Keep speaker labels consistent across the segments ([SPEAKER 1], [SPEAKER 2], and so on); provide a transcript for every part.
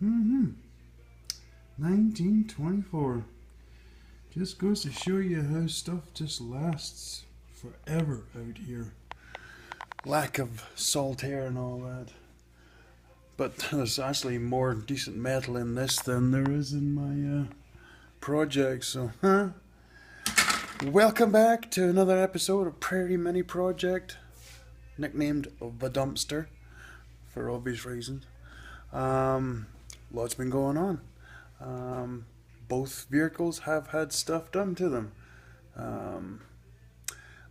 [SPEAKER 1] Mm-hmm. 1924. Just goes to show you how stuff just lasts forever out here. Lack of salt air and all that. But there's actually more decent metal in this than there is in my project, so welcome back to another episode of Prairie Mini Project, nicknamed The Dumpster, for obvious reasons. Lots been going on. Both vehicles have had stuff done to them.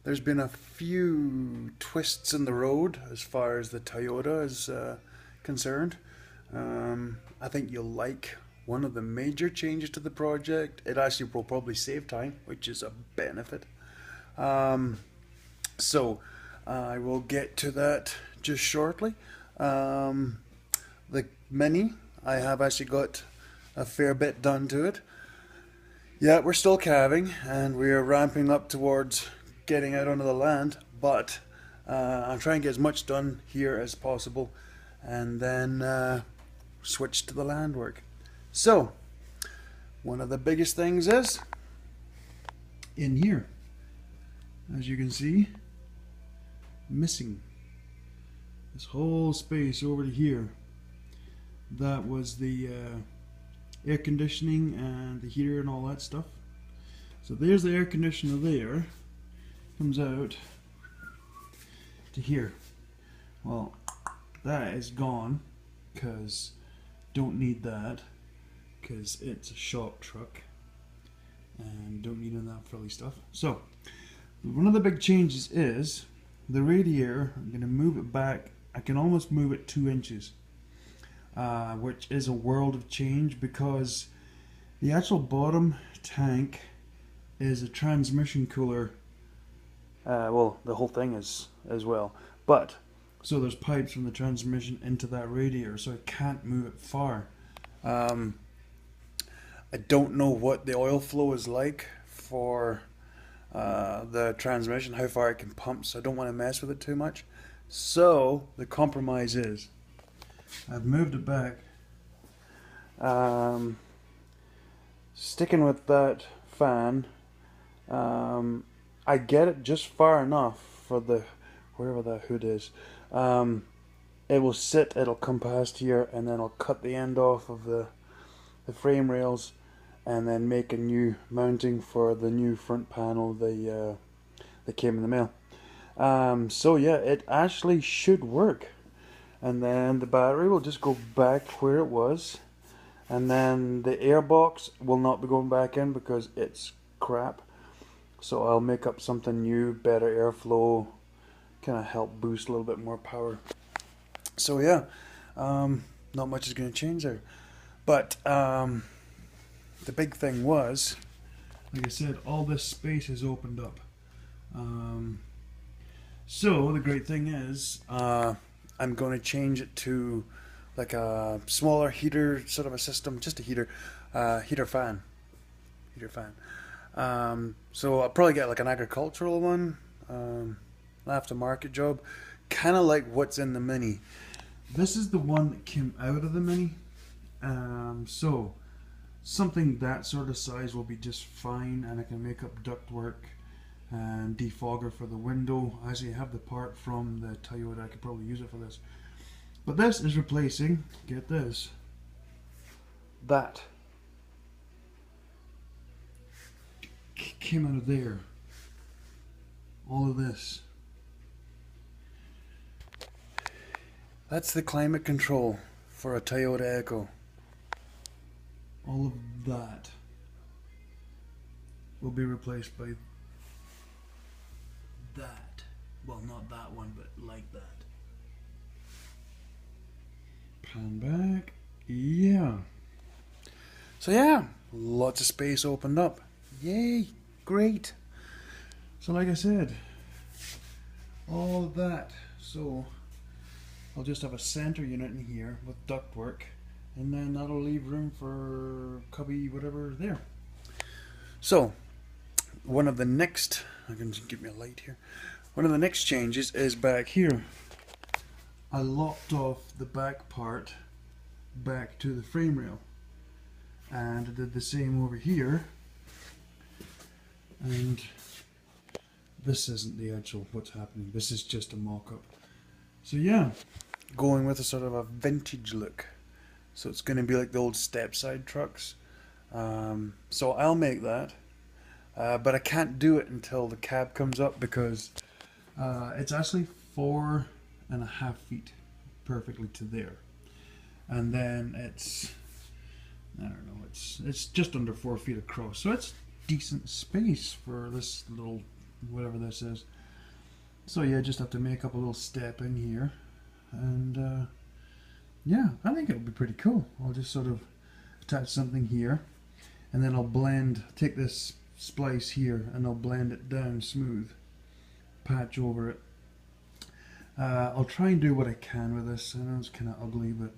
[SPEAKER 1] There's been a few twists in the road as far as the Toyota is concerned. I think you'll like one of the major changes to the project. It actually will probably save time, which is a benefit. So I will get to that just shortly. The Mini, I have actually got a fair bit done to it. Yeah, we're still calving and we're ramping up towards getting out onto the land, but I'm trying to get as much done here as possible and then switch to the land work. So, one of the biggest things is in here, as you can see, missing this whole space over to here. That was the air conditioning and the heater and all that stuff. So there's the air conditioner there, comes out to here. Well, that is gone because don't need that because it's a shop truck and don't need any of that frilly stuff. So one of the big changes is the radiator. I'm going to move it back. I can almost move it 2 inches, which is a world of change because the actual bottom tank is a transmission cooler. Well, the whole thing is as well, but so there's pipes from the transmission into that radiator, so I can't move it far. I don't know what the oil flow is like for the transmission, how far it can pump, so I don't want to mess with it too much. So the compromise is I've moved it back. Sticking with that fan, I get it just far enough for the wherever that hood is. It will sit, it'll come past here, and then I'll cut the end off of the frame rails and then make a new mounting for the new front panel that came in the mail. So yeah, it actually should work. And then the battery will just go back where it was, and then the air box will not be going back in because it's crap. So I'll make up something new, better airflow, kind of help boost a little bit more power. So yeah, not much is going to change there. But the big thing was, like I said, all this space has opened up. So the great thing is, I'm going to change it to like a smaller heater sort of a system, just a heater fan. So I'll probably get like an agricultural one, an aftermarket job, kind of like what's in the Mini. This is the one that came out of the Mini, so something that sort of size will be just fine, and I can make up ductwork and defogger for the window. I actually have the part from the Toyota. I could probably use it for this. But this is replacing, get this, that came out of there. All of this. That's the climate control for a Toyota Echo. All of that will be replaced by that. Well, not that one, but like that. Pan back. Yeah. So yeah, lots of space opened up. Yay, great. So like I said, all of that. So I'll just have a center unit in here with ductwork, and then that'll leave room for cubby whatever there. So one of the next, I can just give me a light here. One of the next changes is back here. I lopped off the back part back to the frame rail. And I did the same over here. And this isn't the actual what's happening. This is just a mock-up. So yeah, going with a sort of a vintage look. So it's going to be like the old step-side trucks. So I'll make that. But I can't do it until the cab comes up because it's actually 4.5 feet perfectly to there. And then it's, I don't know, it's just under 4 feet across. So it's decent space for this little, whatever this is. So yeah, just have to make up a little step in here. And yeah, I think it'll be pretty cool. I'll just sort of attach something here. And then I'll take this splice here and I'll blend it down smooth. Patch over it. I'll try and do what I can with this. I know it's kind of ugly, but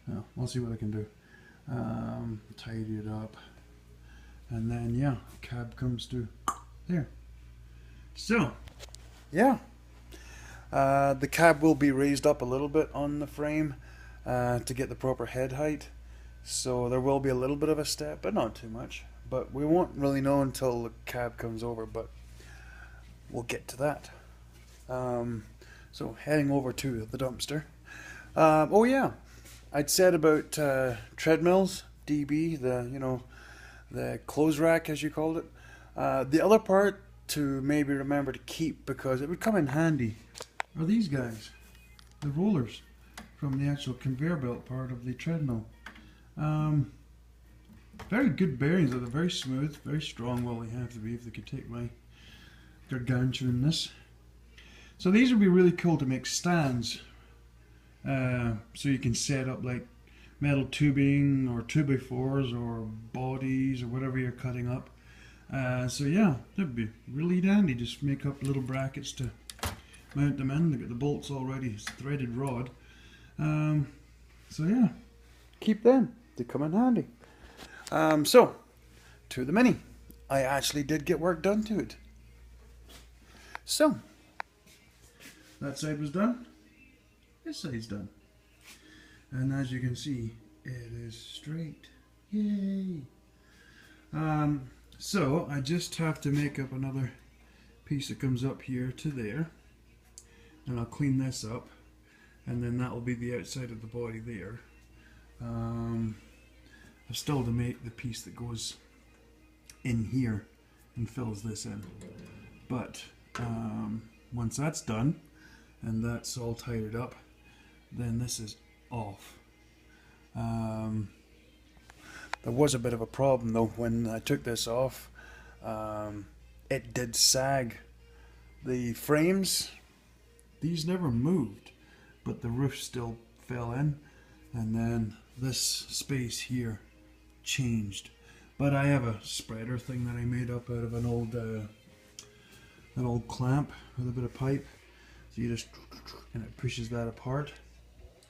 [SPEAKER 1] no, I'll see what I can do. Tidy it up. And then, yeah, cab comes to there. So, yeah. The cab will be raised up a little bit on the frame to get the proper head height. So there will be a little bit of a step, but not too much. But we won't really know until the cab comes over, but we'll get to that. So heading over to the dumpster. Oh yeah, I'd said about treadmills, DB, the clothes rack as you called it. The other part to maybe remember to keep because it would come in handy are these guys, the rollers from the actual conveyor belt part of the treadmill. Very good bearings. They're very smooth, very strong. Well, they have to be if they could take my gargantuanness. So these would be really cool to make stands. So you can set up like metal tubing or 2x4s or bodies or whatever you're cutting up. So yeah, that'd be really dandy. Just make up little brackets to mount them in. They've got the bolts already. It's a threaded rod. So yeah, keep them. They come in handy. So, to the Mini. I actually did get work done to it. So, that side was done. This side's done. And as you can see, it is straight. Yay! So, I just have to make up another piece that comes up here to there. And I'll clean this up. And then that will be the outside of the body there. I've still to make the piece that goes in here and fills this in. But once that's done and that's all tidied up, then this is off. There was a bit of a problem though when I took this off. It did sag. The frames, these never moved, but the roof still fell in, and then this space here changed. But I have a spreader thing that I made up out of an old clamp with a bit of pipe. So you just, and it pushes that apart.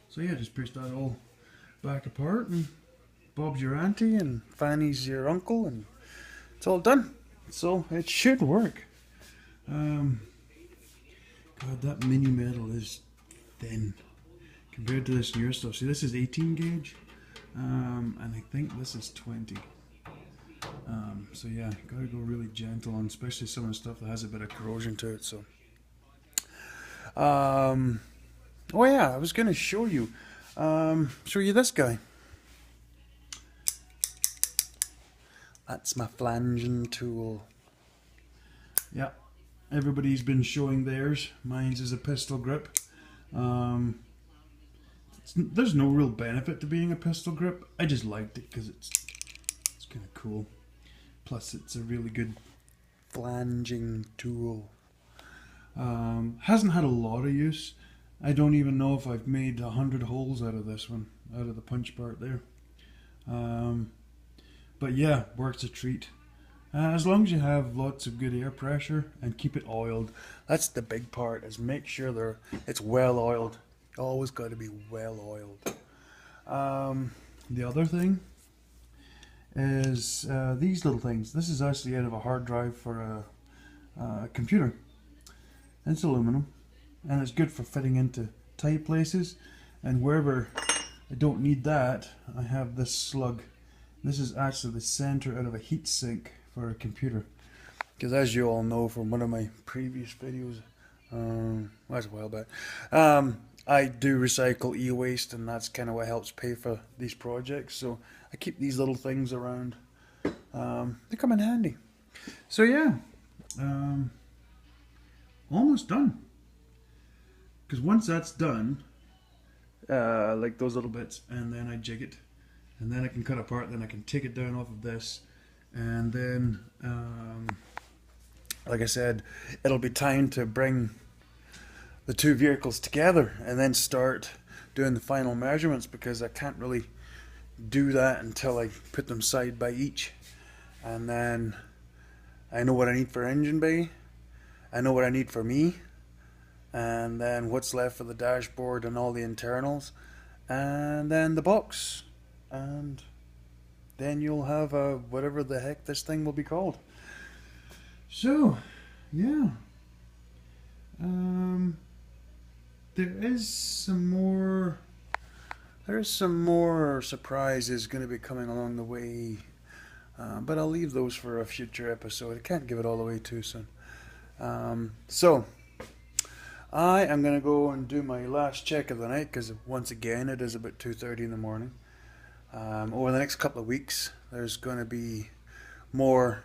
[SPEAKER 1] So yeah, just push that all back apart, and Bob's your auntie and Fanny's your uncle, and it's all done. So it should work. God, that mini metal is thin compared to this newer stuff. See, this is 18 gauge. And I think this is 20. So yeah, gotta go really gentle on, especially some of the stuff that has a bit of corrosion to it. So, oh yeah, I was gonna show you this guy. That's my flanging tool. Yeah, everybody's been showing theirs. Mine's is a pistol grip. There's no real benefit to being a pistol grip. I just liked it because it's kind of cool. Plus, it's a really good flanging tool. Hasn't had a lot of use. I don't even know if I've made 100 holes out of this one, out of the punch part there. But yeah, works a treat. As long as you have lots of good air pressure and keep it oiled. That's the big part, is make sure it's well oiled. Always got to be well oiled. The other thing is these little things. This is actually out of a hard drive for a computer. It's aluminum, and it's good for fitting into tight places and wherever I don't need that. I have this slug. This is actually the center out of a heat sink for a computer. Because as you all know from one of my previous videos, that's a while back, I do recycle e-waste, and that's kind of what helps pay for these projects. So I keep these little things around. They come in handy. So yeah, almost done. Because once that's done, like those little bits, and then I jig it, and then I can cut apart, then I can take it down off of this, and then like I said, it'll be time to bring the two vehicles together and then start doing the final measurements, because I can't really do that until I put them side by each. And then I know what I need for engine bay, I know what I need for me, and then what's left for the dashboard and all the internals, and then the box, and then you'll have whatever the heck this thing will be called. So yeah, there is some more surprises going to be coming along the way, but I'll leave those for a future episode. I can't give it all away too soon. So I am going to go and do my last check of the night, because once again it is about 2:30 in the morning. Over the next couple of weeks there's going to be more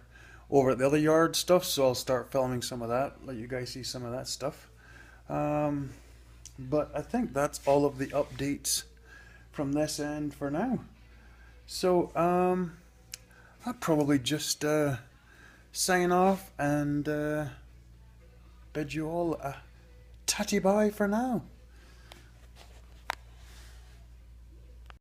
[SPEAKER 1] over at the other yard stuff, so I'll start filming some of that, let you guys see some of that stuff. But I think that's all of the updates from this end for now. So I'll probably just sign off and bid you all a tatty bye for now.